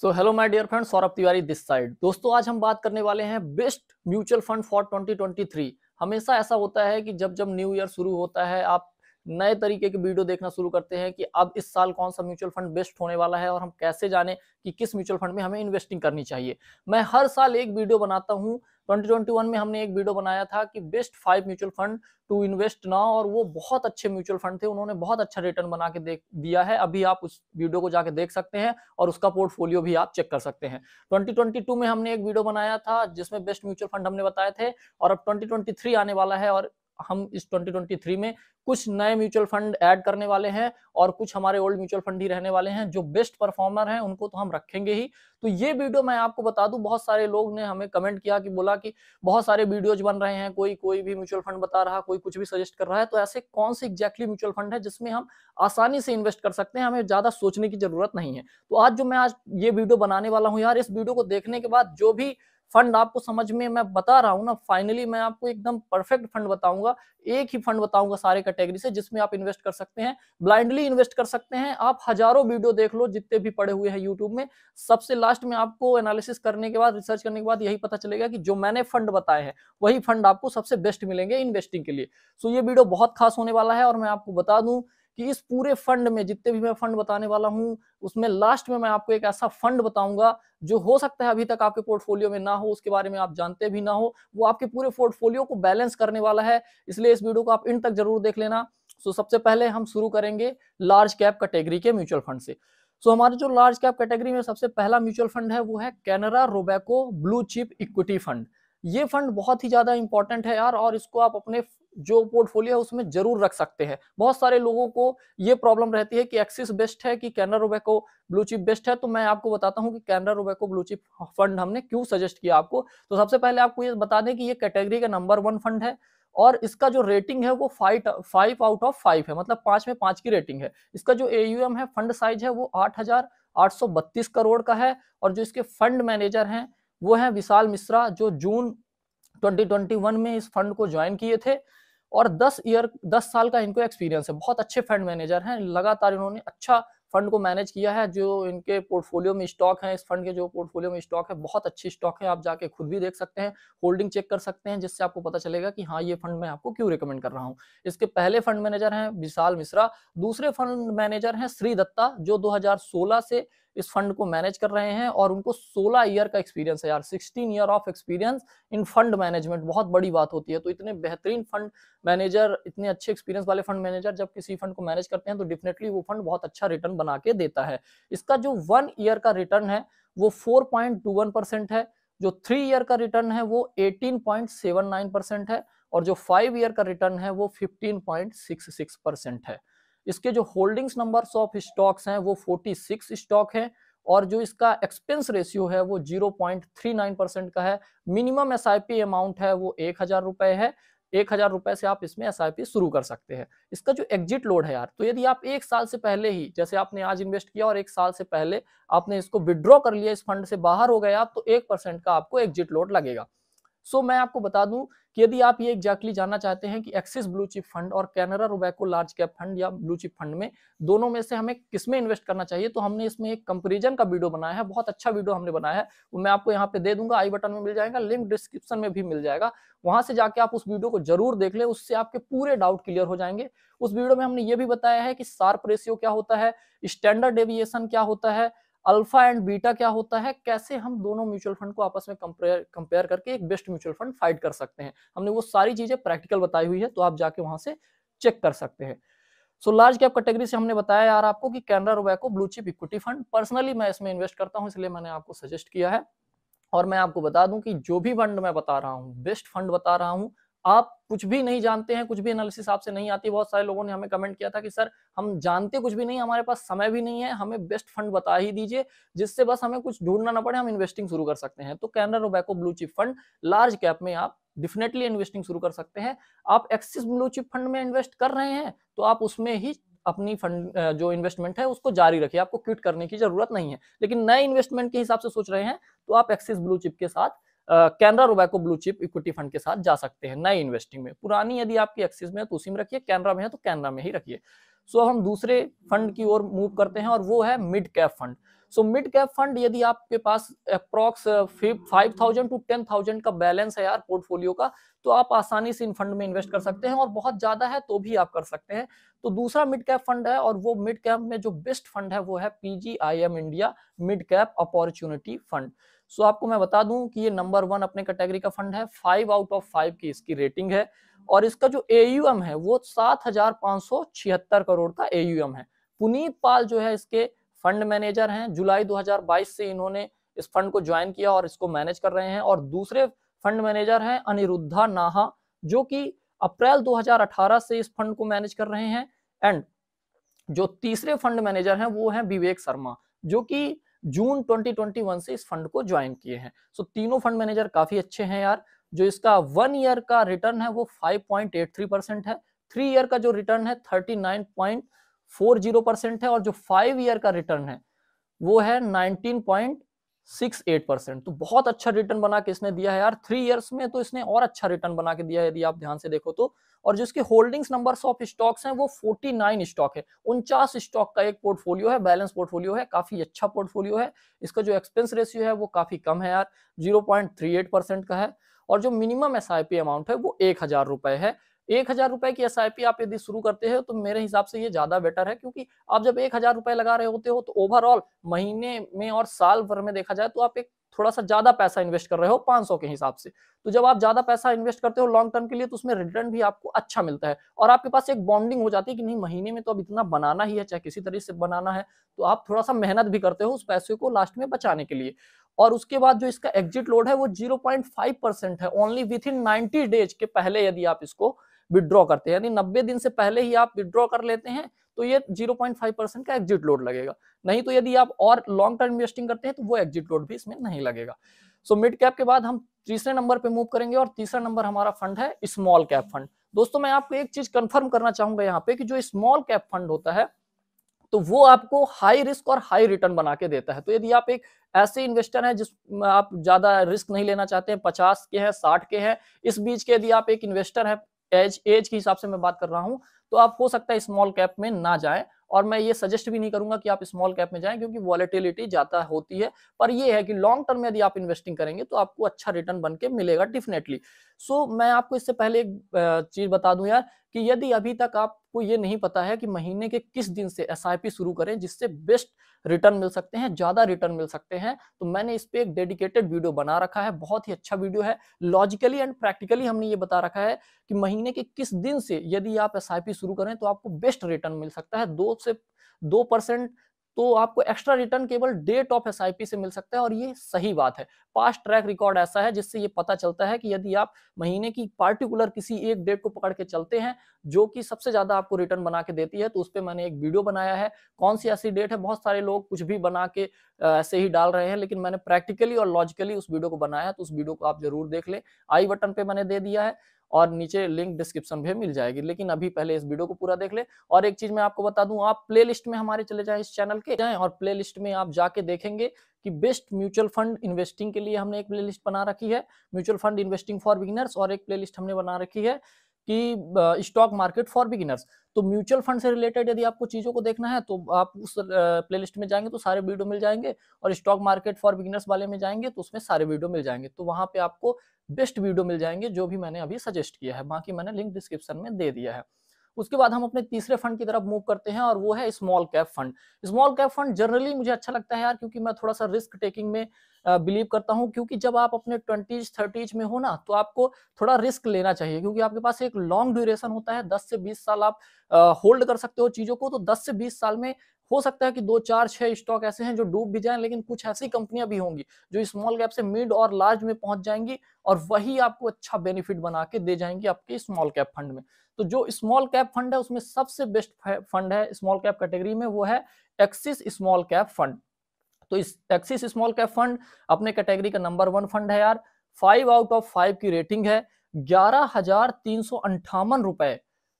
So hello my dear friend, Saurabh Tiwari this side. दोस्तों, आज हम बात करने वाले हैं बेस्ट म्यूचुअल फंड फॉर 2023। हमेशा ऐसा होता है कि जब जब न्यू ईयर शुरू होता है, आप नए तरीके के वीडियो देखना शुरू करते हैं कि अब इस साल कौन सा म्यूचुअल फंड बेस्ट होने वाला है और हम कैसे जाने कि किस म्यूचुअल फंड में हमें इन्वेस्टिंग करनी चाहिए। मैं हर साल एक वीडियो बनाता हूँ। 2021 में हमने एक वीडियो बनाया था कि best 5 mutual fund to invest now, और वो बहुत अच्छे म्यूचुअल फंड थे। उन्होंने बहुत अच्छा रिटर्न बना के दे दिया है। अभी आप उस वीडियो को जाके देख सकते हैं और उसका पोर्टफोलियो भी आप चेक कर सकते हैं। 2022 में हमने एक वीडियो बनाया था जिसमें बेस्ट म्यूचुअल फंड हमने बताए थे, और अब 2023 आने वाला है और हम इस 2023 में कुछ नए म्यूचुअल फंड ऐड करने वाले हैं और कुछ हमारे ओल्ड म्यूचुअल फंड ही रहने वाले हैं। जो बेस्ट परफॉर्मर हैं उनको तो हम रखेंगे ही। तो ये वीडियो मैं आपको बता दूं, बहुत सारे लोग ने हमें कमेंट किया कि बोला कि बहुत सारे वीडियोज बन रहे हैं, कोई कोई भी म्यूचुअल फंड बता रहा, कोई कुछ भी सजेस्ट कर रहा है। तो ऐसे कौन से एग्जैक्टली म्यूचुअल फंड है जिसमें हम आसानी से इन्वेस्ट कर सकते हैं, हमें ज्यादा सोचने की जरूरत नहीं है। तो आज ये वीडियो बनाने वाला हूँ यार, इस वीडियो को देखने के बाद जो भी फंड आपको समझ में मैं बता रहा हूँ ना, फाइनली मैं आपको एकदम परफेक्ट फंड बताऊंगा। एक ही फंड बताऊंगा सारे कैटेगरी से जिसमें आप इन्वेस्ट कर सकते हैं, ब्लाइंडली इन्वेस्ट कर सकते हैं। आप हजारों वीडियो देख लो जितने भी पड़े हुए हैं यूट्यूब में, सबसे लास्ट में आपको एनालिसिस करने के बाद, रिसर्च करने के बाद यही पता चलेगा कि जो मैंने फंड बताए हैं वही फंड आपको सबसे बेस्ट मिलेंगे इन्वेस्टिंग के लिए। सो ये वीडियो बहुत खास होने वाला है और मैं आपको बता दूं कि इस पूरे फंड में जितने भी मैं फंड बताने वाला हूं, उसमें लास्ट में मैं आपको एक ऐसा फंड बताऊंगा जो हो सकता है अभी तक आपके पोर्टफोलियो में ना हो, उसके बारे में आप जानते भी ना हो। वो आपके पूरे पोर्टफोलियो को बैलेंस करने वाला है, इसलिए इस वीडियो को आप इन तक जरूर देख लेना। सो सबसे पहले हम शुरू करेंगे लार्ज कैप कैटेगरी के म्यूचुअल फंड से। सो हमारे जो लार्ज कैप कैटेगरी में सबसे पहला म्यूचुअल फंड है वो है Canara Robeco blue chip equity fund. ये फंड बहुत ही ज्यादा इंपॉर्टेंट है यार, और इसको आप अपने जो पोर्टफोलियो है उसमें जरूर रख सकते हैं। बहुत सारे लोगों को ये प्रॉब्लम रहती है कि एक्सिस बेस्ट है कि Canara Robeco blue chip best है। तो मैं आपको बताता हूं कि Canara Robeco blue chip fund हमने क्यों सजेस्ट किया आपको। तो सबसे पहले आपको ये बता दें कि ये कैटेगरी का नंबर 1 फंड है और इसका जो रेटिंग है वो 5/5 है, मतलब 5 में 5 की रेटिंग है। इसका जो एयूएम है, फंड साइज है, वो 8,832 करोड़ का है। और जो इसके फंड मैनेजर हैं वो है विशाल मिश्रा, जो जून 2021 में इस फंड को ज्वाइन किए थे। और 10 साल का इनको एक्सपीरियंस है। बहुत अच्छे फंड मैनेजर हैं, लगातार इन्होंने अच्छा फंड को मैनेज किया है। जो इनके पोर्टफोलियो में स्टॉक है, इस फंड के जो पोर्टफोलियो में स्टॉक है, बहुत अच्छी स्टॉक है। आप जाके खुद भी देख सकते हैं, होल्डिंग चेक कर सकते हैं, जिससे आपको पता चलेगा कि हाँ, ये फंड मैं आपको क्यों रिकमेंड कर रहा हूँ। इसके पहले फंड मैनेजर हैं विशाल मिश्रा। दूसरे फंड मैनेजर हैं श्री दत्ता, जो 2016 से इस फंड को मैनेज कर रहे हैं और उनको 16 ईयर का एक्सपीरियंस है यार। 16 year of experience in fund management बहुत बड़ी बात होती है। तो इतने बेहतरीन फंड मैनेजर, इतने अच्छे एक्सपीरियंस वाले फंड मैनेजर जब किसी फंड को मैनेज करते हैं तो डेफिनेटली वो फंड बहुत अच्छा रिटर्न बना के देता है। इसका जो 1 ईयर का रिटर्न है वो 4.21% है। जो 3 ईयर का रिटर्न है वो 18.79% है। और जो 5 ईयर का रिटर्न है वो 15.66% है। इसके जो होल्डिंग्स नंबर्स ऑफ स्टॉक्स हैं वो 46 स्टॉक हैं। और जो इसका एक्सपेंस रेशियो है वो 0.39% का है। मिनिमम एसआईपी अमाउंट है वो 1,000 रुपए है। 1,000 रुपए से आप इसमें एसआईपी शुरू कर सकते हैं। इसका जो एग्जिट लोड है यार, तो यदि आप 1 साल से पहले ही, जैसे आपने आज इन्वेस्ट किया और 1 साल से पहले आपने इसको विड्रॉ कर लिया, इस फंड से बाहर हो गए आप, तो 1% का आपको एग्जिट लोड लगेगा। सो मैं आपको बता दूं कि यदि आप ये एग्जैक्टली जानना चाहते हैं कि एक्सिस ब्लू चिप फंड और Canara Robeco large cap fund या ब्लू चिप फंड में दोनों में से हमें किसमें इन्वेस्ट करना चाहिए, तो हमने इसमें एक कंपैरिजन का वीडियो बनाया है। बहुत अच्छा वीडियो हमने बनाया है, वो मैं आपको यहाँ पे दे दूंगा, आई बटन में मिल जाएगा, लिंक डिस्क्रिप्शन में भी मिल जाएगा। वहां से जाके आप उस वीडियो को जरूर देख लें, उससे आपके पूरे डाउट क्लियर हो जाएंगे। उस वीडियो में हमने ये भी बताया है कि शार्प रेशियो क्या होता है, स्टैंडर्ड डेविएशन क्या होता है, अल्फा एंड बीटा क्या होता है, कैसे हम दोनों म्यूचुअल फंड को आपस में कंपेयर करके एक बेस्ट म्यूचुअल फंड फाइंड कर सकते हैं। हमने वो सारी चीजें प्रैक्टिकल बताई हुई है, तो आप जाके वहां से चेक कर सकते हैं। सो लार्ज कैप कैटेगरी से हमने बताया यार आपको कि Canara Robeco blue chip equity fund, personally मैं इसमें इन्वेस्ट करता हूं, इसलिए मैंने आपको सजेस्ट किया है। और मैं आपको बता दूं कि जो भी फंड मैं बता रहा हूं, बेस्ट फंड बता रहा हूं। आप कुछ भी नहीं जानते हैं, कुछ भी एनालिसिस आपसे नहीं आती। बहुत सारे लोगों ने हमें कमेंट किया था कि सर हम जानते कुछ भी नहीं, हमारे पास समय भी नहीं है, हमें बेस्ट फंड बता ही दीजिए जिससे बस हमें कुछ ढूंढना ना पड़े, हम इन्वेस्टिंग शुरू कर सकते हैं। तो Canara Robeco blue chip fund large cap में आप डेफिनेटली इन्वेस्टिंग शुरू कर सकते हैं। आप एक्सिस ब्लू चिप फंड में इन्वेस्ट कर रहे हैं तो आप उसमें ही अपनी फंड जो इन्वेस्टमेंट है उसको जारी रखिए, आपको क्विट करने की जरूरत नहीं है। लेकिन नए इन्वेस्टमेंट के हिसाब से सोच रहे हैं तो आप एक्सिस ब्लू चिप के साथ, Canara Robeco blue chip equity fund के साथ जा सकते हैं नए इन्वेस्टिंग में। पुरानी यदि आपकी एक्सिस में है तो उसी में रखिए, कैनरा में है तो कैनरा में ही रखिए। सो हम दूसरे फंड की ओर मूव करते हैं और वो है mid cap fund. So mid cap fund यदि आपके पास अप्रॉक्स 5,000 to 10,000 का बैलेंस है यार पोर्टफोलियो का, तो आप आसानी से इन फंड में इन्वेस्ट कर सकते हैं, और बहुत ज्यादा है तो भी आप कर सकते हैं। तो दूसरा मिड कैप फंड है, और वो मिड कैप में जो बेस्ट फंड है वो है PGIM India mid cap opportunity fund. So आपको मैं बता दूं कि ये नंबर 1 अपने कैटेगरी का फंड है, 5 आउट ऑफ 5 की इसकी रेटिंग है, और इसका जो AUM है वो 7,576 करोड़ का AUM है। पुनीत पाल जो है इसके फंड मैनेजर हैं, जुलाई 2022 से इन्होंने इस फंड को ज्वाइन किया और इसको मैनेज कर रहे हैं। और दूसरे फंड मैनेजर हैं अनिरुद्धा नाहा, जो कि अप्रैल 2018 से इस फंड को मैनेज कर रहे हैं। एंड जो तीसरे फंड मैनेजर हैं वो हैं विवेक शर्मा, जो कि जून 2021 से इस फंड को ज्वाइन किए हैं। सो तीनों फंड मैनेजर काफी अच्छे हैं यार। जो इसका 1 ईयर का रिटर्न है वो 5.83% है, 3 ईयर का जो रिटर्न है 39.40% है, और जो 5 ईयर का रिटर्न है वो है 19.68%। तो बहुत अच्छा रिटर्न बना के इसने दिया है यार। 3 इयर्स में तो इसने और अच्छा रिटर्न बना के दिया है यदि आप ध्यान से देखो तो। और जिसके होल्डिंग्स नंबर्स ऑफ स्टॉक्स हैं वो 49 स्टॉक है, 49 स्टॉक का एक पोर्टफोलियो है, बैलेंस पोर्टफोलियो है, काफी अच्छा पोर्टफोलियो है। इसका जो एक्सपेंस रेशियो है वो काफी कम है यार, 0.38% का है। और जो मिनिमम SIP अमाउंट है वो 1,000 रुपए है। 1,000 रुपए की SIP आप यदि शुरू करते हो तो मेरे हिसाब से ये ज्यादा बेटर है, क्योंकि आप जब 1,000 रुपए लगा रहे होते हो तो ओवरऑल महीने में और साल भर में देखा जाए तो आप एक थोड़ा सा ज्यादा पैसा इन्वेस्ट कर रहे हो 500 के हिसाब से। तो जब आप ज्यादा पैसा इन्वेस्ट करते हो लॉन्ग टर्म के लिए तो उसमें रिटर्न भी आपको अच्छा मिलता है, और आपके पास एक बॉन्डिंग हो जाती है कि नहीं महीने में तो अब इतना बनाना ही है, चाहे किसी तरीके से बनाना है, तो आप थोड़ा सा मेहनत भी करते हो उस पैसे को लास्ट में बचाने के लिए। और उसके बाद जो इसका एग्जिट लोड है वो 0.5% है, ओनली विद इन 90 डेज के पहले यदि आप इसको विड्रॉ करते हैं, यानी 90 दिन से पहले ही आप विड्रॉ कर लेते हैं तो ये 0.5% का एग्जिट लोड लगेगा। नहीं तो यदि आप और लॉन्ग टर्म इन्वेस्टिंग करते हैं तो वो एग्जिट लोड भी इसमें नहीं लगेगा। सो मिड कैप के बाद हम तीसरे नंबर पे मूव करेंगे, और तीसरा नंबर हमारा फंड है स्मॉल कैप फंड। दोस्तों मैं आपको एक चीज कंफर्म करना चाहूंगा यहाँ पे कि जो स्मॉल कैप फंड होता है तो वो आपको हाई रिस्क और हाई रिटर्न बना के देता है। तो यदि आप एक ऐसे इन्वेस्टर हैं जिस आप ज्यादा रिस्क नहीं लेना चाहते हैं, 50 के हैं, 60 के हैं, इस बीच के यदि आप एक इन्वेस्टर है, एज के हिसाब से मैं बात कर रहा हूं, तो आप हो सकता है स्मॉल कैप में ना जाएं। और मैं ये सजेस्ट भी नहीं करूंगा कि आप स्मॉल कैप में जाएं, क्योंकि वॉलेटिलिटी ज्यादा होती है। पर ये है कि लॉन्ग टर्म में यदि आप इन्वेस्टिंग करेंगे तो आपको अच्छा रिटर्न बन के मिलेगा डेफिनेटली। सो मैं आपको इससे पहले एक चीज बता दूं यार, कि यदि अभी तक आपको ये नहीं पता है कि महीने के किस दिन से SIP शुरू करें जिससे बेस्ट रिटर्न मिल सकते हैं, ज्यादा रिटर्न मिल सकते हैं, तो मैंने इस पे एक डेडिकेटेड वीडियो बना रखा है, बहुत ही अच्छा वीडियो है। लॉजिकली एंड प्रैक्टिकली हमने ये बता रखा है कि महीने के किस दिन से यदि आप SIP शुरू करें तो आपको बेस्ट रिटर्न मिल सकता है। 2% तो आपको एक्स्ट्रा रिटर्न केवल डेट ऑफ SIP से मिल सकता है, और ये सही बात है। पास्ट ट्रैक रिकॉर्ड ऐसा है जिससे ये पता चलता है कि यदि आप महीने की पार्टिकुलर किसी एक डेट को पकड़ के चलते हैं जो कि सबसे ज्यादा आपको रिटर्न बना के देती है, तो उस पर मैंने एक वीडियो बनाया है। कौन सी ऐसी डेट है, बहुत सारे लोग कुछ भी बना के ऐसे ही डाल रहे हैं, लेकिन मैंने प्रैक्टिकली और लॉजिकली उस वीडियो को बनाया है, तो उस वीडियो को आप जरूर देख लें। आई बटन पे मैंने दे दिया है और नीचे लिंक डिस्क्रिप्शन में मिल जाएगी, लेकिन अभी पहले इस वीडियो को पूरा देख ले। और एक चीज मैं आपको बता दूं, आप प्लेलिस्ट में हमारे चले जाएं, इस चैनल के जाएं और प्लेलिस्ट में आप जाके देखेंगे कि बेस्ट म्यूचुअल फंड इन्वेस्टिंग के लिए हमने एक प्लेलिस्ट बना रखी है, mutual fund investing for beginners, और एक प्लेलिस्ट हमने बना रखी है कि स्टॉक मार्केट फॉर बिगिनर्स। तो म्यूचुअल फंड से रिलेटेड यदि आपको चीजों को देखना है तो आप उस प्लेलिस्ट में जाएंगे तो सारे वीडियो मिल जाएंगे, और स्टॉक मार्केट फॉर बिगिनर्स वाले में जाएंगे तो उसमें सारे वीडियो मिल जाएंगे। तो वहां पे आपको बेस्ट वीडियो मिल जाएंगे जो भी मैंने अभी सजेस्ट किया है, बाकी मैंने लिंक डिस्क्रिप्शन में दे दिया है। उसके बाद हम अपने तीसरे फंड की तरफ मूव करते हैं, और वो है small cap fund. Small cap fund generally मुझे अच्छा लगता है यार, क्योंकि मैं थोड़ा सा रिस्क टेकिंग में बिलीव करता हूं, क्योंकि जब आप अपने 20s 30s में हो ना तो आपको थोड़ा रिस्क लेना चाहिए, क्योंकि आपके पास एक लॉन्ग ड्यूरेशन होता है, 10 से 20 साल आप होल्ड कर सकते हो चीजों को। तो 10 से 20 साल में हो सकता है कि 2 4 6 स्टॉक ऐसे हैं जो डूब भी जाएं, लेकिन कुछ ऐसी कंपनियां भी होंगी जो स्मॉल कैप से मिड और लार्ज में पहुंच जाएंगी, और वही आपको अच्छा बेनिफिट बना के दे जाएंगी आपके स्मॉल कैप फंड में। तो जो स्मॉल कैप फंड है उसमें सबसे बेस्ट फंड है स्मॉल कैप कैटेगरी में, वो है एक्सिस स्मॉल कैप फंड। तो इस एक्सिस स्मॉल कैप फंड अपने कैटेगरी का नंबर 1 फंड है यार। 5 आउट ऑफ 5 की रेटिंग है, 11,358 रुपए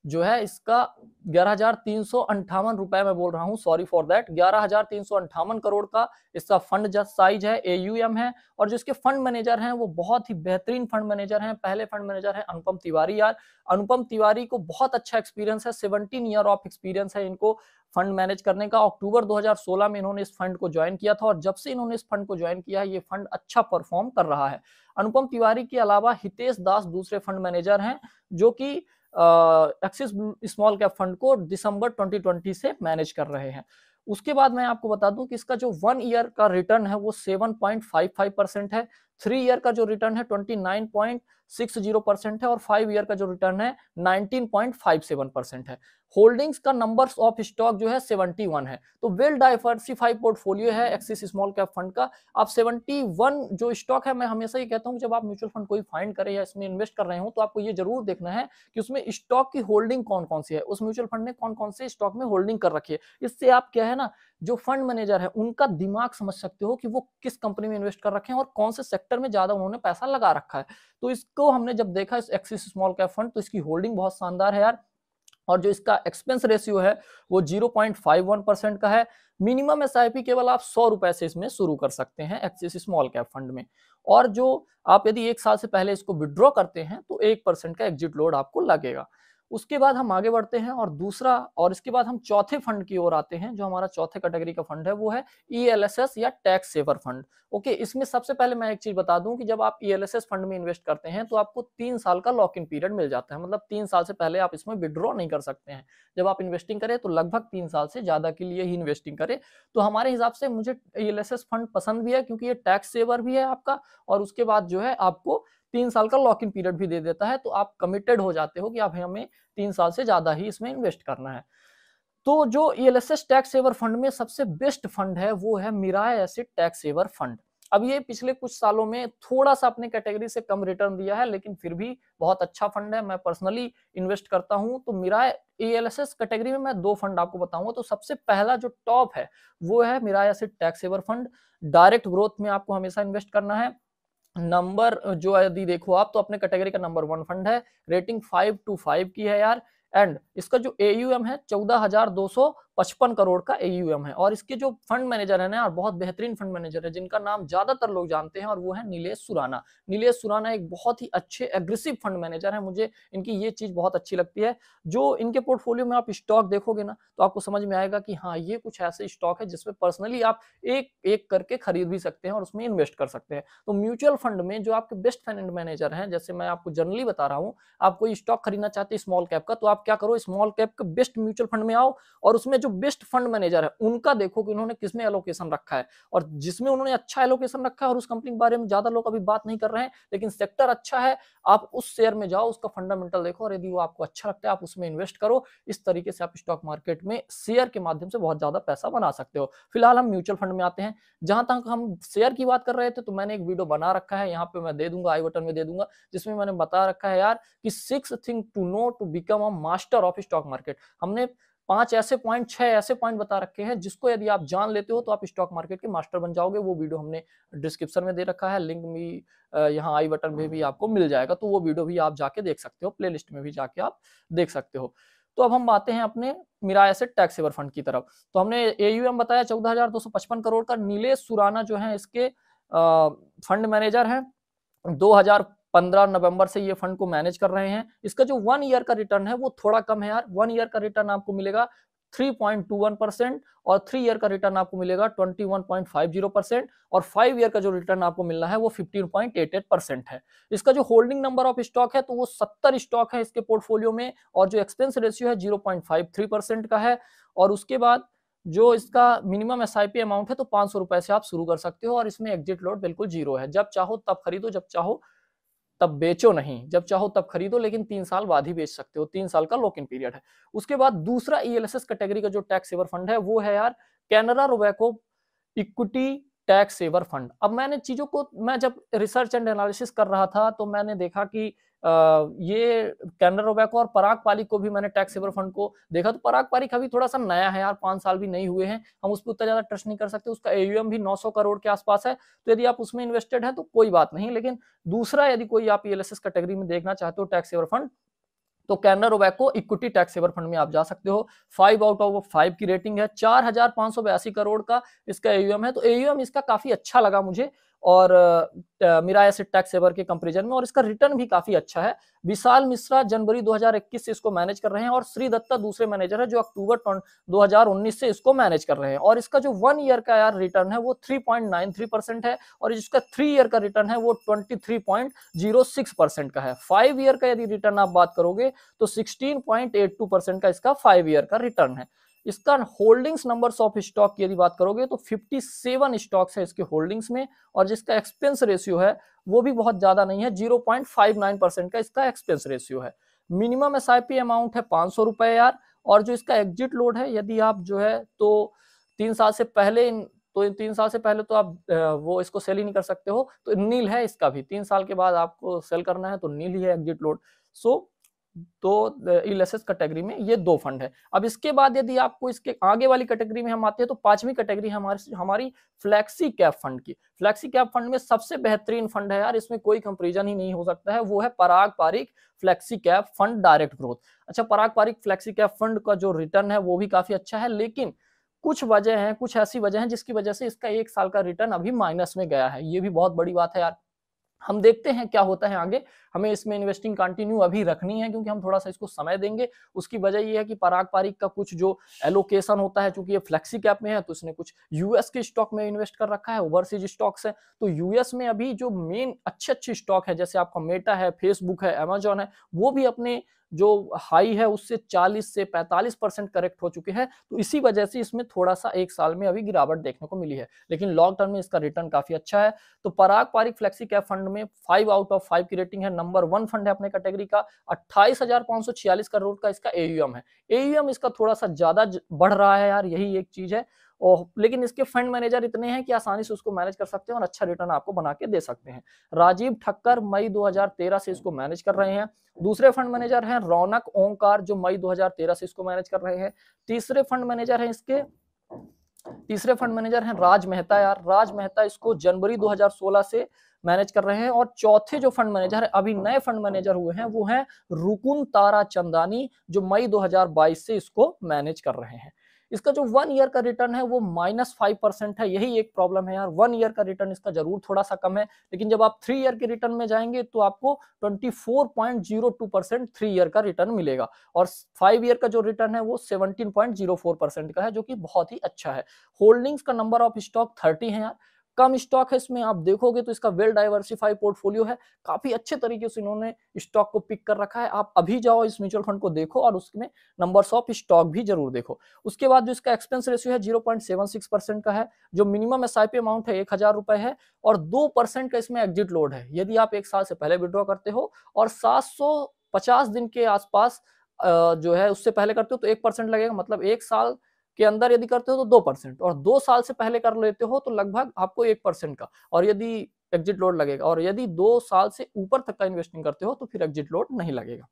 जो है इसका 11,358 रुपए मैं बोल रहा हूँ, सॉरी फॉर दैट, 11,358 करोड़ का इसका फंड साइज है, एयूएम है। और जो इसके फंड मैनेजर हैं वो बहुत ही बेहतरीन फंड मैनेजर हैं। पहले फंड मैनेजर हैं अनुपम तिवारी। यार अनुपम तिवारी को बहुत अच्छा एक्सपीरियंस है, 17 ईयर ऑफ एक्सपीरियंस है इनको फंड मैनेज करने का। अक्टूबर 2016 में इन्होंने इस फंड को ज्वाइन किया था और जब से इन्होंने इस फंड को ज्वाइन किया है ये फंड अच्छा परफॉर्म कर रहा है। अनुपम तिवारी के अलावा हितेश दास दूसरे फंड मैनेजर हैं जो कि एक्सिस स्मॉल कैप फंड को दिसंबर 2020 से मैनेज कर रहे हैं। उसके बाद मैं आपको बता दूं कि इसका जो 1 ईयर का रिटर्न है वो 7.55% है, 3 ईयर का जो रिटर्न है 29.60% है और 5 ईयर का जो रिटर्न है 19.57% है। होल्डिंग्स का नंबर्स ऑफ स्टॉक जो है 71 है, तो वेल डाइवर्सिफाइड पोर्टफोलियो है एक्सिस स्मॉल कैप फंड का। आप 71 जो स्टॉक है, मैं हमेशा ये कहता हूं जब आप म्यूचुअल फंड कोई फाइंड करें या इसमें इन्वेस्ट कर रहे हो तो आपको ये जरूर देखना है कि उसमें स्टॉक की होल्डिंग कौन कौन सी है, उस म्यूचुअल फंड ने कौन कौन से स्टॉक में होल्डिंग कर रखी है। इससे आप क्या है ना, जो फंड मैनेजर है उनका दिमाग समझ सकते हो कि वो किस कंपनी में इन्वेस्ट कर रखे हैं और कौन से सेक्टर में ज्यादा उन्होंने पैसा लगा रखा है। तो इसको हमने जब देखा इस एक्सिस स्मॉल कैप फंड, तो इसकी होल्डिंग बहुत शानदार है यार। और जो इसका एक्सपेंस रेशियो है वो 0.51% का है। मिनिमम एसआईपी केवल आप 100 रुपए से इसमें शुरू कर सकते हैं एक्सिस स्मॉल कैप फंड में। और जो आप यदि 1 साल से पहले इसको विड्रॉ करते हैं तो 1% का एग्जिट लोड आपको लगेगा। उसके बाद हम आगे बढ़ते हैं और इसके बाद हम चौथे फंड की ओर आते हैं। जो हमारा चौथे कैटेगरी का फंड है वो है ईएलएसएस या टैक्स सेवर फंड। ओके, इसमें सबसे पहले मैं एक चीज बता दूं कि जब आप ईएलएसएस फंड में इन्वेस्ट करते हैं तो आपको 3 साल का लॉक इन पीरियड मिल जाता है, मतलब 3 साल से पहले आप इसमें विड्रॉ नहीं कर सकते हैं। जब आप इन्वेस्टिंग करें तो लगभग 3 साल से ज्यादा के लिए ही इन्वेस्टिंग करें। तो हमारे हिसाब से मुझे ईएलएसएस फंड पसंद भी है क्योंकि ये टैक्स सेवर भी है आपका, और उसके बाद जो है आपको 3 साल का लॉक इन पीरियड भी दे देता है। तो आप कमिटेड हो जाते हो कि आप हमें 3 साल से ज्यादा ही इसमें इन्वेस्ट करना है। तो जो ईएलएसएस टैक्स सेवर फंड में सबसे बेस्ट फंड है वो है Mirae asset tax saver fund. अब ये पिछले कुछ सालों में थोड़ा सा अपने कैटेगरी से कम रिटर्न दिया है, लेकिन फिर भी बहुत अच्छा फंड है। मैं पर्सनली इन्वेस्ट करता हूं। तो मिराय ईएलएसएस कैटेगरी में मैं 2 फंड आपको बताऊंगा। तो सबसे पहला जो टॉप है वो है Mirae asset tax saver fund. Direct growth में आपको हमेशा इन्वेस्ट करना है। नंबर जो यदि देखो आप तो अपने कैटेगरी का नंबर 1 फंड है, रेटिंग 5/5 की है यार। एंड इसका जो एयूएम है 14,255 करोड़ का एयूएम है। और इसके जो फंड मैनेजर है ना यार, बहुत बेहतरीन फंड मैनेजर है जिनका नाम ज्यादातर लोग जानते हैं और वो है नीलेश सुराना। नीलेश सुराना एक बहुत ही अच्छे एग्रेसिव फंड मैनेजर है। मुझे इनकी ये चीज बहुत अच्छी लगती है, जो इनके पोर्टफोलियो में आप स्टॉक देखोगे ना तो आपको समझ में आएगा कि हाँ, ये कुछ ऐसे स्टॉक है जिसमें पर्सनली आप एक एक करके खरीद भी सकते हैं और उसमें इन्वेस्ट कर सकते हैं। तो म्यूचुअल फंड में जो आपके बेस्ट फंड मैनेजर हैं, जैसे मैं आपको जनरली बता रहा हूँ, आप कोई स्टॉक खरीदना चाहते हैं स्मॉल कैप का, तो आप क्या करो, स्मॉल कैप के बेस्ट म्यूचुअल फंड में आओ और उसमें जो बेस्ट फंड मैनेजर है उनका देखो कि उन्होंने किसमें एलोकेशन रखा है। और जिसमें उन्होंने अच्छा एलोकेशन रखा है और उस कंपनी के बारे में ज्यादा लोग अभी बात नहीं कर रहे हैं लेकिन सेक्टर अच्छा है, आप उस शेयर में जाओ, उसका फंडामेंटल देखो और यदि वो आपको अच्छा लगता है आप उसमें इन्वेस्ट करो। इस तरीके से आप स्टॉक मार्केट में शेयर के माध्यम से बहुत ज्यादा पैसा बना सकते हो। फिलहाल हम म्यूचुअल फंड में आते हैं। जहां तक हम शेयर की बात कर रहे थे तो मैंने एक वीडियो बना रखा है, यहाँ पे मैं दे दूंगा, आई बटन में दे दूंगा, जिसमें मैंने बता रखा है यार कि 6 thing to know to become a master of stock market. हमने 5 ऐसे पॉइंट, 6 ऐसे पॉइंट बता रखे हैं जिसको यदि आप जान लेते हो तो आप स्टॉक मार्केट के मास्टर बन जाओगे। वो वीडियो हमने डिस्क्रिप्शन में दे रखा है, लिंक भी यहाँ आई बटन में भी आपको मिल जाएगा। तो वो वीडियो भी आप जाके देख सकते हो, प्लेलिस्ट में भी जाके आप देख सकते हो। तो अब हम आते हैं अपने मिराय एसेट टैक्स सेवर फंड की तरफ। तो हमने एयूएम बताया 14,255 करोड़ का। नीलेश सुराना जो है इसके फंड मैनेजर हैं। 2015 नवंबर से ये फंड को मैनेज कर रहे हैं। इसका जो 1 ईयर का रिटर्न है वो थोड़ा कम है यार। 1 ईयर का रिटर्न आपको मिलेगा 3.21% और 3 ईयर का रिटर्न आपको मिलेगा 21.50% और 5 ईयर का जो रिटर्न आपको मिलना है वो 15.88% है। इसका जो होल्डिंग नंबर ऑफ स्टॉक है तो वो 70 स्टॉक है इसके पोर्टफोलियो में और जो एक्सपेंस रेशियो है 0.53% का है। और उसके बाद जो इसका मिनिमम एसआईपी अमाउंट है तो 500 रुपए से आप शुरू कर सकते हो और इसमें एग्जिट लोड बिल्कुल 0 है। जब चाहो तब खरीदो, जब चाहो तब बेचो नहीं, जब चाहो तब खरीदो, लेकिन 3 साल बाद ही बेच सकते हो। 3 साल का लॉक इन पीरियड है। उसके बाद दूसरा ईएलएसएस कैटेगरी का जो टैक्स सेवर फंड है वो है यार Canara Robeco equity tax saver fund. अब मैंने चीजों को, मैं जब रिसर्च एंड एनालिसिस कर रहा था तो मैंने देखा कि ये कैनरा रोबेको और पराग पारिक को भी मैंने टैक्स सेवर फंड को देखा। तो पराग पारिक अभी थोड़ा सा नया है यार, 5 साल भी नहीं हुए हैं, हम उस पर उतना ज्यादा ट्रस्ट नहीं कर सकते। उसका एयूएम भी 900 करोड़ के आसपास है। तो यदि आप उसमें इन्वेस्टेड है तो कोई बात नहीं, लेकिन दूसरा यदि कोई आप ईएलएसएस कैटेगरी में देखना चाहते हो टैक्स सेवर फंड, तो Canara Robeco equity tax saver fund में आप जा सकते हो। 5 आउट ऑफ 5 की रेटिंग है, 4582 करोड़ का इसका एयूएम है। तो एयूएम इसका काफी अच्छा लगा मुझे और मिराज एसेट टैक्स सेवर के कंपैरिजन में, और इसका रिटर्न भी काफी अच्छा है। विशाल मिश्रा जनवरी 2021 से इसको मैनेज कर रहे हैं और श्री दत्ता दूसरे मैनेजर है जो अक्टूबर 2019 से इसको मैनेज कर रहे हैं। और इसका जो 1 ईयर का यार रिटर्न है वो 3.93% है और जिसका 3 ईयर का रिटर्न है वो 23.06% का है। 5 ईयर का यदि रिटर्न आप बात करोगे तो 16.82% का इसका 5 ईयर का रिटर्न है। इसका होल्डिंग्स नंबर्स ऑफ स्टॉक की यदि बात करोगे तो 57 स्टॉक्स है इसके होल्डिंग्स में, और जिसका एक्सपेंस रेशियो है वो भी बहुत ज्यादा नहीं है, 0.59% का इसका एक्सपेंस रेशियो है। मिनिमम एसआईपी अमाउंट है 500 रुपए यार, और जो इसका एग्जिट लोड है यदि आप जो है तो 3 साल से पहले तो आप वो इसको सेल ही नहीं कर सकते हो, तो नील है इसका भी। 3 साल के बाद आपको सेल करना है तो नील ही है एग्जिट लोड। सो तो इलएसएस कैटेगरी में ये 2 फंड है। अब इसके बाद यदि आपको इसके आगे वाली कैटेगरी में हम आते हैं तो 5वीं कैटेगरी हमारी फ्लैक्सी कैप फंड की। फ्लैक्सी कैप फंड में सबसे बेहतरीन फंड है यार, इसमें कोई कंपैरिजन ही नहीं हो सकता है, वो है Parag Parikh flexi cap fund direct growth. अच्छा, Parag Parikh flexi cap fund का जो रिटर्न है वो भी काफी अच्छा है, लेकिन कुछ वजह है, कुछ ऐसी वजह है जिसकी वजह से इसका 1 साल का रिटर्न अभी माइनस में गया है। ये भी बहुत बड़ी बात है यार। हम देखते हैं क्या होता है आगे। हमें इसमें इन्वेस्टिंग कंटिन्यू अभी रखनी है क्योंकि हम थोड़ा सा इसको समय देंगे। उसकी वजह ये है कि पराग पारिक का कुछ जो एलोकेशन होता है, चूंकि ये फ्लेक्सी कैप में है तो इसने कुछ यूएस के स्टॉक में इन्वेस्ट कर रखा है, ओवरसीज स्टॉक्स है। तो यूएस में अभी जो मेन अच्छे स्टॉक है जैसे आपका मेटा है, फेसबुक है, अमेजॉन है, वो भी अपने जो हाई है उससे 40 से 45% करेक्ट हो चुके हैं। तो इसी वजह से इसमें थोड़ा सा 1 साल में अभी गिरावट देखने को मिली है, लेकिन लॉन्ग टर्म में इसका रिटर्न काफी अच्छा है। तो पराग पारिक फ्लेक्सी कैप फंड में 5 आउट ऑफ 5 की रेटिंग है, नंबर 1 फंड है अपने कैटेगरी का। 28,546 करोड़ का इसका एयूएम है। एयूएम इसका थोड़ा सा ज्यादा बढ़ रहा है यार, यही एक चीज है। और लेकिन इसके फंड मैनेजर इतने हैं कि आसानी से उसको मैनेज कर सकते हैं और अच्छा रिटर्न आपको बना के दे सकते हैं। राजीव ठक्कर मई 2013 से इसको मैनेज कर रहे हैं। दूसरे फंड मैनेजर हैं रौनक ओंकार जो मई 2013 से इसको मैनेज कर रहे हैं। तीसरे फंड मैनेजर हैं राज मेहता यार। राज मेहता इसको जनवरी 2016 से मैनेज कर रहे हैं। और चौथे जो फंड मैनेजर है, अभी नए फंड मैनेजर हुए हैं, वो हैं रुकुन तारा चंदानी जो मई 2022 से इसको मैनेज कर रहे हैं। इसका जो 1 ईयर का रिटर्न है वो -5% है, यही एक प्रॉब्लम है यार। 1 ईयर का रिटर्न इसका जरूर थोड़ा सा कम है, लेकिन जब आप 3 ईयर के रिटर्न में जाएंगे तो आपको 24.02% 3 ईयर का रिटर्न मिलेगा। और 5 ईयर का जो रिटर्न है वो 17.04% का है, जो कि बहुत ही अच्छा है। होल्डिंग्स का नंबर ऑफ स्टॉक 30 है यार, कम स्टॉक है इसमें। आप देखोगे तो इसका वेल डाइवर्सिफाइड पोर्टफोलियो है, काफी अच्छे तरीके से इन्होंने स्टॉक को पिक कर रखा है। आप अभी जाओ इस म्यूचुअल फंड को देखो और उसमें नंबर्स ऑफ स्टॉक भी जरूर देखो। उसके बाद जो इसका एक्सपेंस रेशियो है 0.76% का है। जो मिनिमम एसआईपी अमाउंट है 1,000 रुपए है और 2% का इसमें एग्जिट लोड है। यदि आप 1 साल से पहले विड्रॉ करते हो और 750 दिन के आसपास जो है उससे पहले करते हो तो 1% लगेगा, मतलब 1 साल के अंदर यदि करते हो तो 2%, और 2 साल से पहले कर लेते हो तो लगभग आपको 1% का, और यदि एग्जिट लोड लगेगा, और यदि 2 साल से ऊपर तक का इन्वेस्टिंग करते हो तो फिर एग्जिट लोड नहीं लगेगा।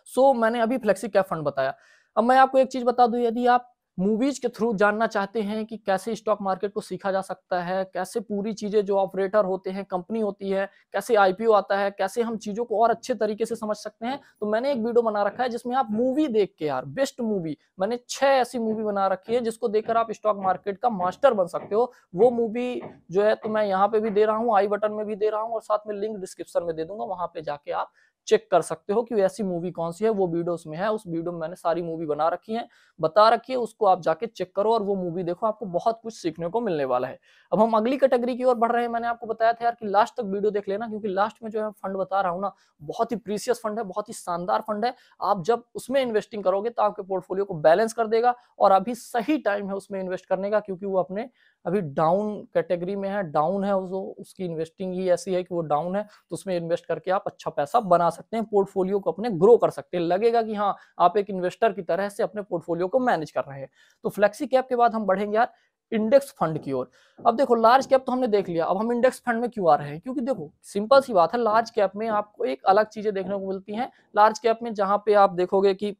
सो मैंने अभी फ्लेक्सी कैप फंड बताया। अब मैं आपको एक चीज बता दूं, यदि आप मूवीज के थ्रू जानना चाहते हैं कि कैसे स्टॉक मार्केट को सीखा जा सकता है, कैसे पूरी चीजें जो ऑपरेटर होते हैं, कंपनी होती है, कैसे आईपीओ आता है, कैसे हम चीजों को और अच्छे तरीके से समझ सकते हैं, तो मैंने एक वीडियो बना रखा है जिसमें आप मूवी देख के यार, बेस्ट मूवी, मैंने 6 ऐसी मूवी बना रखी है जिसको देखकर आप स्टॉक मार्केट का मास्टर बन सकते हो। वो मूवी जो है तो मैं यहाँ पे भी दे रहा हूँ, आई बटन में भी दे रहा हूँ, और साथ में लिंक डिस्क्रिप्शन में दे दूंगा, वहां पे जाके आप चेक कर सकते हो कि ऐसी मूवी कौन सी है। वो वीडियो उसमें है, उस वीडियो में मैंने सारी मूवी बना रखी है, बता रखी है, उसको आप जाके चेक करो और वो मूवी देखो, आपको बहुत कुछ सीखने को मिलने वाला है। अब हम अगली कैटेगरी की ओर बढ़ रहे हैं। मैंने आपको बताया था यार कि लास्ट तक वीडियो देख लेना, क्योंकि लास्ट में जो है फंड बता रहा हूँ ना, बहुत ही प्रीशियस फंड है, बहुत ही शानदार फंड है। आप जब उसमें इन्वेस्टिंग करोगे तो आपके पोर्टफोलियो को बैलेंस कर देगा, और अभी सही टाइम है उसमें इन्वेस्ट करने का, क्योंकि वो अपने अभी डाउन कैटेगरी में है, डाउन है, उसकी इन्वेस्टिंग ही ऐसी है कि वो डाउन है, तो उसमें इन्वेस्ट करके आप अच्छा पैसा बना सकते हैं, पोर्टफोलियो को अपने ग्रो कर सकते हैं, लगेगा कि हाँ आप एक इन्वेस्टर की तरह से अपने पोर्टफोलियो को मैनेज कर रहे हैं। तो फ्लेक्सी कैप के बाद हम बढ़ेंगे यार इंडेक्स फंड की ओर। अब देखो लार्ज कैप तो हमने देख लिया, अब हम इंडेक्स फंड में क्यों आ रहे हैं, क्योंकि देखो सिंपल सी बात है, लार्ज कैप में आपको एक अलग चीजें देखने को मिलती हैं। लार्ज कैप में जहां पे आप देखोगे कि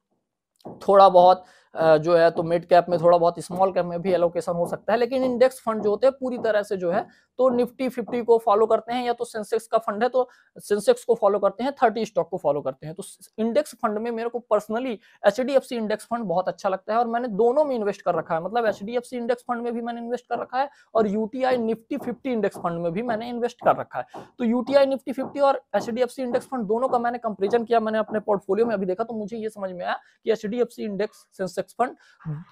थोड़ा बहुत जो है तो मिड कैप में थोड़ा बहुत स्मॉल कैप में भी एलोकेशन हो सकता है, लेकिन इंडेक्स फंड जो होते हैं पूरी तरह से जो है तो निफ्टी 50 को फॉलो करते हैं, या तो सेंसेक्स का फंड है तो सेंसेक्स को फॉलो करते हैं, 30 स्टॉक को फॉलो करते हैं। तो इंडेक्स फंड में मेरे को पर्सनली एचडीएफसी इंडेक्स फंड बहुत अच्छा लगता है और मैंने दोनों में इन्वेस्ट कर रखा है, मतलब एचडीएफसी इंडेक्स फंड में भी मैंने इन्वेस्ट कर रखा है और यूटीआई निफ्टी 50 इंडेक्स फंड में भी मैंने इन्वेस्ट कर रखा है। तो यूटीआई निफ्टी 50 और एचडीएफसी इंडेक्स फंड दोनों का मैंने कंपेरिजन किया, मैंने अपने पोर्टफोलियो में अभी देखा, तो मुझे ये समझ में आया कि एचडीएफसी इंडेक्स सेंसेक्स फंड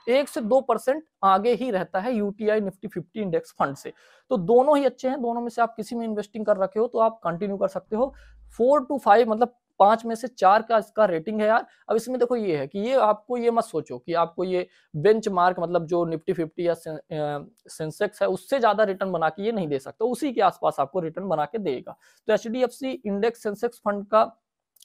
1 से 2% आगे ही रहता है यूटीआई निफ्टी 50 इंडेक्स फंड से। तो दोनों ही अच्छे हैं, दोनों में से आप किसी में इन्वेस्टिंग कर रखे हो तो आप कंटिन्यू कर सकते हो। 4 to 5 मतलब 5 में से 4 का इसका रेटिंग है यार। अब इसमें देखो ये है कि ये आपको ये मत सोचो कि आपको ये बेंचमार्क मतलब जो निफ्टी 50 या सेंसेक्स है उससे ज्यादा रिटर्न बना के ये नहीं दे सकता, उसी के आसपास आपको रिटर्न बना के देगा। तो एचडीएफसी इंडेक्स सेंसेक्स फंड का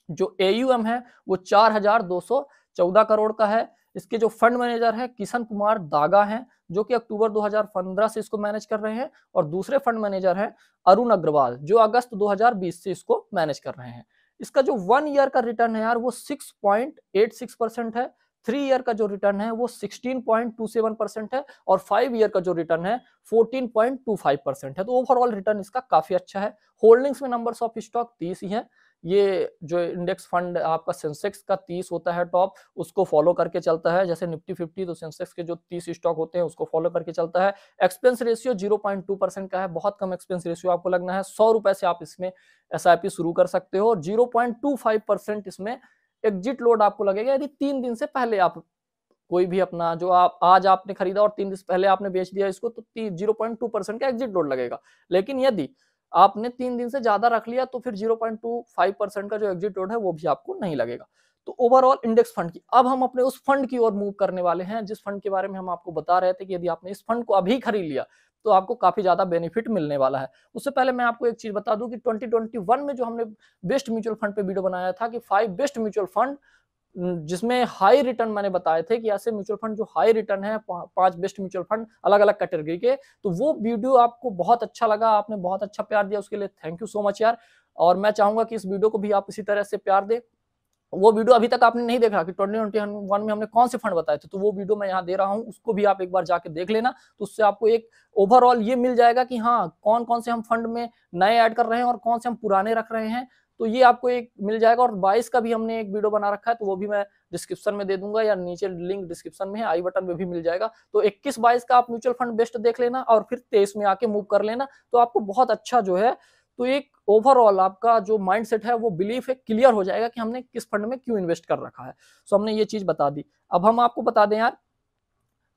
जो एयूएम है वो 4214 करोड़ का है। इसके जो फंड मैनेजर है किशन कुमार दागा हैं, जो कि अक्टूबर 2015 से इसको मैनेज कर रहे हैं, और दूसरे फंड मैनेजर हैं अरुण अग्रवाल, जो अगस्त 2020 से इसको मैनेज कर रहे हैं। इसका जो 1 ईयर का रिटर्न है यार वो 6.86% है, 3 ईयर का जो रिटर्न है वो 16.27% है, और 5 ईयर का जो रिटर्न है 14.25% है। तो ओवरऑल रिटर्न इसका काफी अच्छा है। होल्डिंग्स में नंबर्स ऑफ स्टॉक 30 ही है। ये जो इंडेक्स फंड आपका सेंसेक्स का 30 होता है टॉप, उसको फॉलो करके चलता है, जैसे निफ्टी 50 तो सेंसेक्स के जो 30 स्टॉक होते हैं उसको फॉलो करके चलता है। एक्सपेंस रेशियो 0.2% का है, बहुत कम एक्सपेंस रेशियो आपको लगना है। 100 रुपए से आप इसमें एसआईपी शुरू कर सकते हो। 0.25% इसमें एग्जिट लोड आपको लगेगा यदि 3 दिन से पहले आप कोई भी अपना जो आप आज आपने खरीदा और 3 दिन पहले आपने बेच दिया इसको, तो 0.2% का एग्जिट लोड लगेगा। लेकिन यदि आपने 3 दिन से ज्यादा रख लिया तो फिर 0.25% का जो एग्जिट लोड है वो भी आपको नहीं लगेगा। तो ओवरऑल इंडेक्स फंड की, अब हम अपने उस फंड की ओर मूव करने वाले हैं जिस फंड के बारे में हम आपको बता रहे थे कि यदि आपने इस फंड को अभी खरीद लिया तो आपको काफी ज्यादा बेनिफिट मिलने वाला है। उससे पहले मैं आपको एक चीज बता दूं कि 2021 में जो हमने बेस्ट म्यूचुअल फंड पे वीडियो बनाया था कि 5 बेस्ट म्यूचुअल फंड जिसमें हाई रिटर्न मैंने बताए थे कि ऐसे म्यूचुअल फंड जो हाई रिटर्न है, 5 बेस्ट म्यूचुअल फंड अलग अलग कैटेगरी के, तो वो वीडियो आपको बहुत अच्छा लगा, आपने बहुत अच्छा प्यार दिया, उसके लिए थैंक यू सो मच यार। और मैं चाहूंगा कि इस वीडियो को भी आप इसी तरह से प्यार दें। वो वीडियो अभी तक आपने नहीं देखा कि 2021 में हमने कौन से फंड बताए थे, तो वो वीडियो मैं यहाँ दे रहा हूँ, उसको भी आप एक बार जाके देख लेना। तो उससे आपको एक ओवरऑल ये मिल जाएगा कि हाँ कौन कौन से हम फंड में नए ऐड कर रहे हैं और कौन से हम पुराने रख रहे हैं, तो ये आपको एक मिल जाएगा। और 22 का भी हमने एक वीडियो बना रखा है, तो वो भी मैं डिस्क्रिप्शन में दे दूंगा या नीचे लिंक डिस्क्रिप्शन में है, आई बटन में भी मिल जाएगा। तो 21-22 का आप म्यूचुअल फंड बेस्ट देख लेना और फिर 23 में आके मूव कर लेना, तो आपको बहुत अच्छा जो है तो एक ओवरऑल आपका जो माइंडसेट है वो बिलीफ है क्लियर हो जाएगा कि हमने किस फंड में क्यों इन्वेस्ट कर रखा है। सो हमने ये चीज बता दी। अब हम आपको बता दें यार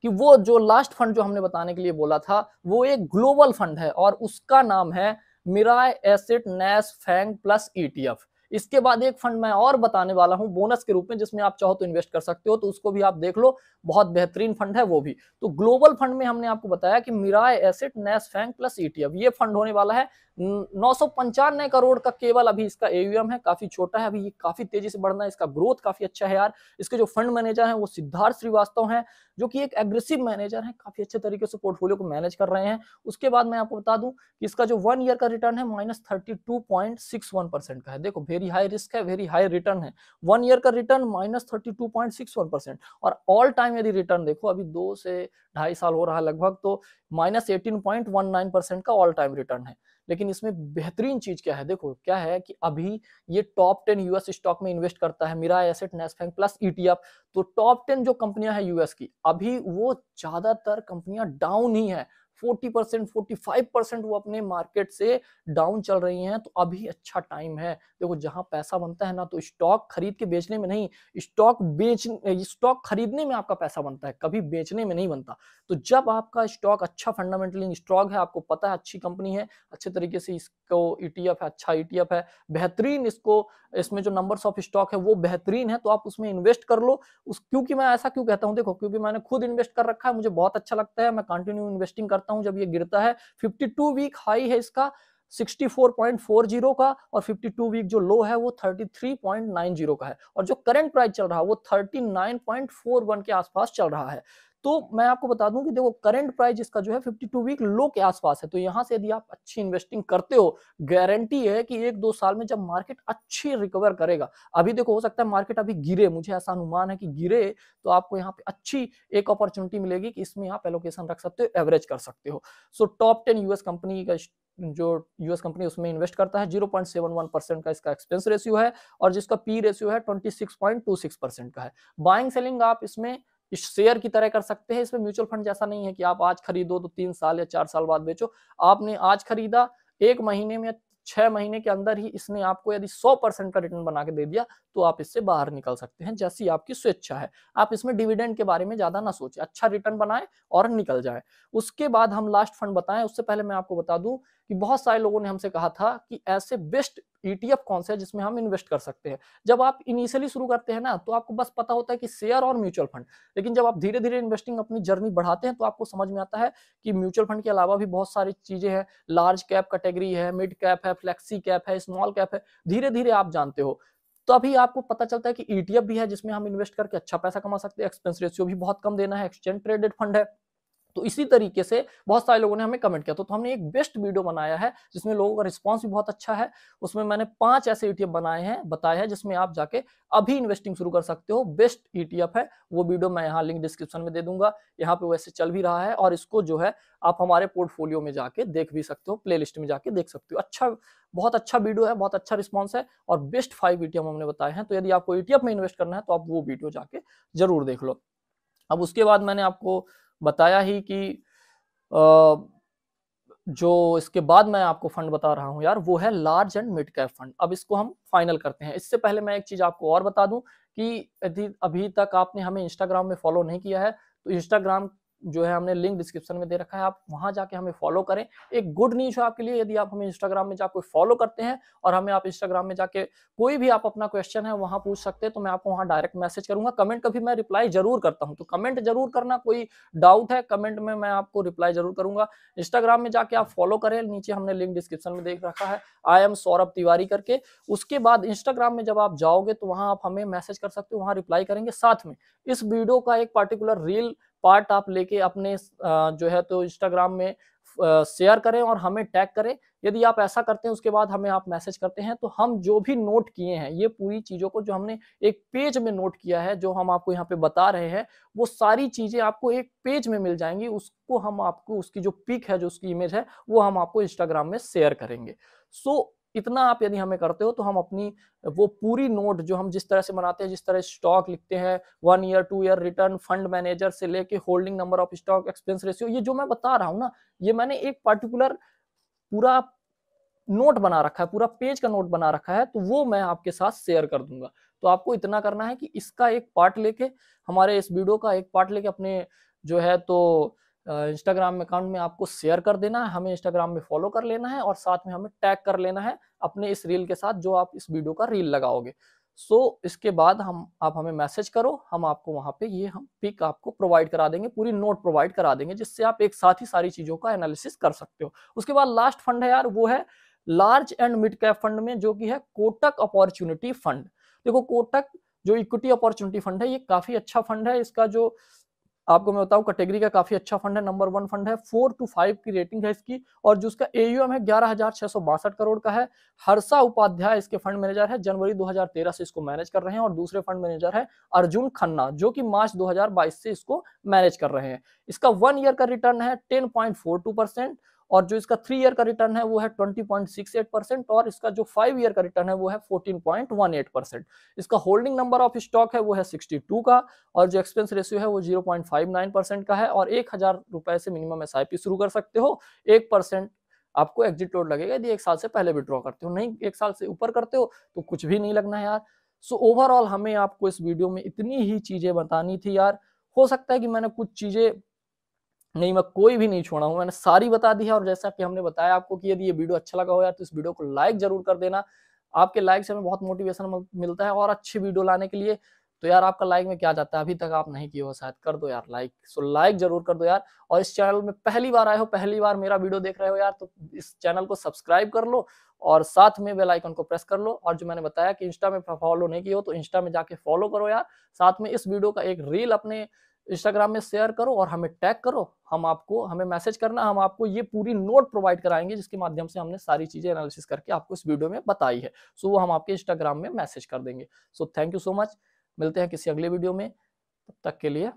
कि वो जो लास्ट फंड जो हमने बताने के लिए बोला था वो एक ग्लोबल फंड है और उसका नाम है Mirae asset नैस Fang plus ETF. इसके बाद एक फंड मैं और बताने वाला हूं बोनस के रूप में, जिसमें आप चाहो तो इन्वेस्ट कर सकते हो, तो उसको भी आप देख लो, बहुत बेहतरीन फंड है वो भी। तो ग्लोबल फंड में हमने आपको बताया कि मिराय एसेट नैस फैंग प्लस ईटीएफ, ये फंड होने वाला है 995 करोड़ का केवल अभी इसका एयूएम है, काफी छोटा है अभी, ये काफी तेजी से बढ़ना है, इसका ग्रोथ काफी अच्छा है यार। इसके जो फंड मैनेजर हैं वो सिद्धार्थ श्रीवास्तव हैं, जो कि एक एग्रेसिव मैनेजर हैं, काफी अच्छे तरीके से पोर्टफोलियो को मैनेज कर रहे हैं। उसके बाद मैं आपको बता दूं कि इसका जो 1 ईयर का रिटर्न है -32.61% का है। देखो वेरी हाई रिस्क है, वेरी हाई रिटर्न है। 1 ईयर का रिटर्न -32.61%, और ऑल टाइम यदि रिटर्न देखो अभी 2 से 2.5 साल हो रहा है लगभग, तो -18.19% का ऑल टाइम रिटर्न है। लेकिन इसमें बेहतरीन चीज क्या है, देखो क्या है कि अभी ये टॉप 10 यूएस स्टॉक में इन्वेस्ट करता है Mirae asset Nasdaq plus ETF. तो टॉप 10 जो कंपनियां हैं यूएस की, अभी वो ज्यादातर कंपनियां डाउन ही है, 40% 45% वो अपने मार्केट से डाउन चल रही हैं। तो अभी अच्छा टाइम है। देखो जहां पैसा बनता है ना, तो स्टॉक खरीद के बेचने में नहीं, स्टॉक खरीदने में आपका पैसा बनता है, कभी बेचने में नहीं बनता। तो जब आपका स्टॉक अच्छा फंडामेंटली स्ट्रॉन्ग है, आपको पता है अच्छी कंपनी है, अच्छे तरीके से इसको ईटीएफ है, अच्छा ईटीएफ है, बेहतरीन, इसको इसमें जो नंबर्स ऑफ स्टॉक है वो बेहतरीन है, तो आप उसमें इन्वेस्ट कर लो। क्योंकि मैं ऐसा क्यों कहता हूं, देखो क्योंकि मैंने खुद इन्वेस्ट कर रखा है, मुझे बहुत अच्छा लगता है, मैं कंटिन्यू इन्वेस्टिंग करता हूं जब ये गिरता है। 52 वीक हाई है इसका 64.40 का, और 52 वीक जो लो है वो 33.90 का है, और जो करंट प्राइस चल रहा है वो 39.41 के आसपास चल रहा है। तो मैं आपको बता दूं कि देखो करंट प्राइस इसका जो है 52 वीक लो के आसपास है। तो यहाँ से यदि आप अच्छी इन्वेस्टिंग करते हो, गारंटी है कि 1-2 साल में जब मार्केट अच्छी रिकवर करेगा, अभी देखो हो सकता है मार्केट अभी गिरे, मुझे ऐसा अनुमान है कि गिरे, तो आपको यहाँ पे अच्छी एक अपॉर्चुनिटी मिलेगी कि इसमें आप एलोकेशन रख सकते हो, एवरेज कर सकते हो। सो टॉप 10 यूएस कंपनी का जो यूएस कंपनी उसमें इन्वेस्ट करता है, 0.71% का इसका एक्सपेंस रेशियो है और जिसका पी रेशियो है 26.26% का है। बाइंग सेलिंग आप इसमें इस शेयर की तरह कर सकते हैं। इसमें म्यूचुअल फंड जैसा नहीं है कि आप आज खरीदो तो 3 साल या 4 साल बाद बेचो। आपने आज खरीदा, 1 महीने में 6 महीने के अंदर ही इसने आपको यदि 100% का रिटर्न बना के दे दिया, तो आप इससे बाहर निकल सकते हैं, जैसी आपकी स्वेच्छा है। आप इसमें डिविडेंड के बारे में ज्यादा ना सोचें, अच्छा रिटर्न बनाए और निकल जाए। उसके बाद हम लास्ट फंड बताएं, उससे पहले मैं आपको बता दूं कि बहुत सारे लोगों ने हमसे कहा था कि ऐसे बेस्ट ईटीएफ कौन से है जिसमें हम इन्वेस्ट कर सकते हैं। जब आप इनिशियली शुरू करते हैं ना, तो आपको बस पता होता है कि शेयर और म्यूचुअल फंड, लेकिन जब आप धीरे धीरे इन्वेस्टिंग अपनी जर्नी बढ़ाते हैं तो आपको समझ में आता है कि म्यूचुअल फंड के अलावा भी बहुत सारी चीजें हैं। लार्ज कैप कैटेगरी है, मिड कैप है, फ्लेक्सी कैप है, स्मॉल कैप है, धीरे धीरे आप जानते हो। तो अभी आपको पता चलता है कि ईटीएफ भी है जिसमें हम इन्वेस्ट करके अच्छा पैसा कमा सकते हैं, एक्सपेंस रेशियो भी बहुत कम देना है, एक्सचेंज ट्रेडेड फंड है। तो इसी तरीके से बहुत सारे लोगों ने हमें कमेंट किया, तो हमने एक बेस्ट वीडियो बनाया है जिसमें लोगों का रिस्पांस भी बहुत अच्छा है। उसमें मैंने 5 ऐसे ईटीएफ बनाए हैं, बताए हैं, जिसमें आप जाके अभी इन्वेस्टिंग शुरू कर सकते हो। बेस्ट ईटीएफ है वो वीडियो, मैं यहाँ लिंक डिस्क्रिप्शन में दे दूंगा। यहाँ पे वैसे चल भी रहा है और इसको जो है आप हमारे पोर्टफोलियो में जाके देख भी सकते हो, प्लेलिस्ट में जाके देख सकते हो। अच्छा, बहुत अच्छा वीडियो है, बहुत अच्छा रिस्पॉन्स है और बेस्ट 5 ईटीएफ हमने बताए हैं। तो यदि आपको ईटीएफ में इन्वेस्ट करना है तो आप वो वीडियो जाके जरूर देख लो। अब उसके बाद मैंने आपको बताया ही कि जो इसके बाद मैं आपको फंड बता रहा हूं यार, वो है large and mid cap fund. अब इसको हम फाइनल करते हैं। इससे पहले मैं एक चीज आपको और बता दूं कि यदि अभी तक आपने हमें इंस्टाग्राम में फॉलो नहीं किया है, तो इंस्टाग्राम जो है हमने लिंक डिस्क्रिप्शन में दे रखा है, आप वहां जाके हमें फॉलो करें। एक गुड न्यूज है आपके लिए, यदि आप हमें इंस्टाग्राम में जाकर फॉलो करते हैं और हमें आप इंस्टाग्राम में जाके कोई भी आप अपना क्वेश्चन है वहां पूछ सकते हैं, तो मैं आपको वहां डायरेक्ट मैसेज करूंगा। कमेंट का भी मैं रिप्लाई जरूर करता हूं, तो कमेंट जरूर करना। कोई डाउट है कमेंट में, मैं आपको रिप्लाई जरूर करूंगा। इंस्टाग्राम में जाके आप फॉलो करें, नीचे हमने लिंक डिस्क्रिप्शन में देख रखा है, आई एम सौरभ तिवारी करके। उसके बाद इंस्टाग्राम में जब आप जाओगे तो वहां आप हमें मैसेज कर सकते हो, वहां रिप्लाई करेंगे। साथ में इस वीडियो का एक पार्टिकुलर रील पार्ट आप लेके अपने जो है तो इंस्टाग्राम में शेयर करें और हमें टैग करें। यदि आप ऐसा करते हैं उसके बाद हमें आप मैसेज करते हैं, तो हम जो भी नोट किए हैं, ये पूरी चीजों को जो हमने एक पेज में नोट किया है, जो हम आपको यहाँ पे बता रहे हैं, वो सारी चीजें आपको एक पेज में मिल जाएंगी। उसको हम आपको, उसकी जो पिक है, जो उसकी इमेज है, वो हम आपको इंस्टाग्राम में शेयर करेंगे। सो इतना आप यदि हमें करते हो तो हम अपनी वो पूरी नोट जो हम जिस तरह से बनाते हैं, जिस तरह स्टॉक लिखते हैं, 1 year 2 year return, fund manager से लेके holding number of stock, expense ratio, ये जो मैं बता रहा हूँ ना, ये मैंने एक पार्टिकुलर पूरा नोट बना रखा है, पूरा पेज का नोट बना रखा है, तो वो मैं आपके साथ शेयर कर दूंगा। तो आपको इतना करना है कि इसका एक पार्ट लेके, हमारे इस वीडियो का एक पार्ट लेके अपने जो है तो इंस्टाग्राम अकाउंट में आपको शेयर कर देना है, हमें इंस्टाग्राम में फॉलो कर लेना है और साथ में हमें टैग कर लेना है अपने इस रील के साथ, जो आप इस वीडियो का रील लगाओगे। इसके बाद आप हमें मैसेज करो, हम आपको वहां पे ये हम पिक आपको प्रोवाइड करा देंगे, पूरी नोट प्रोवाइड करा देंगे, जिससे आप एक साथ ही सारी चीजों का एनालिसिस कर सकते हो। उसके बाद लास्ट फंड है यार, वो है large and mid cap fund में, जो कि है कोटक अपॉर्चुनिटी फंड। देखो कोटक जो इक्विटी अपॉर्चुनिटी फंड है, ये काफी अच्छा फंड है। इसका जो आपको मैं बताऊं कैटेगरी का काफी अच्छा फंड है, नंबर 1 फंड है, 4 to 5 की रेटिंग है इसकी, और जो इसका एयूएम है 11,662 करोड़ का है। हर्षा उपाध्याय इसके फंड मैनेजर है, जनवरी 2013 से इसको मैनेज कर रहे हैं। और दूसरे फंड मैनेजर है अर्जुन खन्ना, जो कि मार्च 2022 से इसको मैनेज कर रहे हैं। इसका 1 ईयर का रिटर्न है 10.42%, और जो इसका 3 ईयर का रिटर्न है वो है 20.68%, और इसका जो 5 ईयर का रिटर्न है वो है 14.18%। इसका होल्डिंग नंबर ऑफ स्टॉक है वो है 62 का, और जो एक्सपेंस रेशियो है वो 0.59% का है। और 1,000 रुपए से मिनिमम एसआईपी शुरू कर सकते हो। 1% आपको एग्जिट लोड लगेगा यदि 1 साल से पहले विड्रॉ करते हो, नहीं 1 साल से ऊपर करते हो तो कुछ भी नहीं लगना है यार। सो ओवरऑल हमें आपको इस वीडियो में इतनी ही चीजें बतानी थी यार। हो सकता है कि मैंने कुछ चीजें नहीं, मैं कोई भी नहीं छोड़ा हूं, मैंने सारी बता दी है। और जैसा कि हमने बताया आपको कि यदि ये वीडियो अच्छा लगा हो यार, तो इस वीडियो को लाइक जरूर कर देना। आपके लाइक से हमें बहुत मोटिवेशन मिलता है और अच्छी वीडियो लाने के लिए। तो यार आपका लाइक में क्या जाता है, अभी तक आप नहीं किए हो शायद, कर दो यार लाइक। सो लाइक जरूर कर दो यार। और इस चैनल में पहली बार आए हो, पहली बार मेरा वीडियो देख रहे हो यार, तो इस चैनल को सब्सक्राइब कर लो और साथ में बेल आइकन को प्रेस कर लो। और जो मैंने बताया कि इंस्टा में फॉलो नहीं किए हो तो इंस्टा में जाके फॉलो करो यार। साथ में इस वीडियो का एक रील अपने इंस्टाग्राम में शेयर करो और हमें टैग करो, हमें मैसेज करना, हम आपको ये पूरी नोट प्रोवाइड कराएंगे जिसके माध्यम से हमने सारी चीजें एनालिसिस करके आपको इस वीडियो में बताई है। सो वो हम आपके इंस्टाग्राम में मैसेज कर देंगे। So thank you so much, मिलते हैं किसी अगले वीडियो में, तब तक के लिए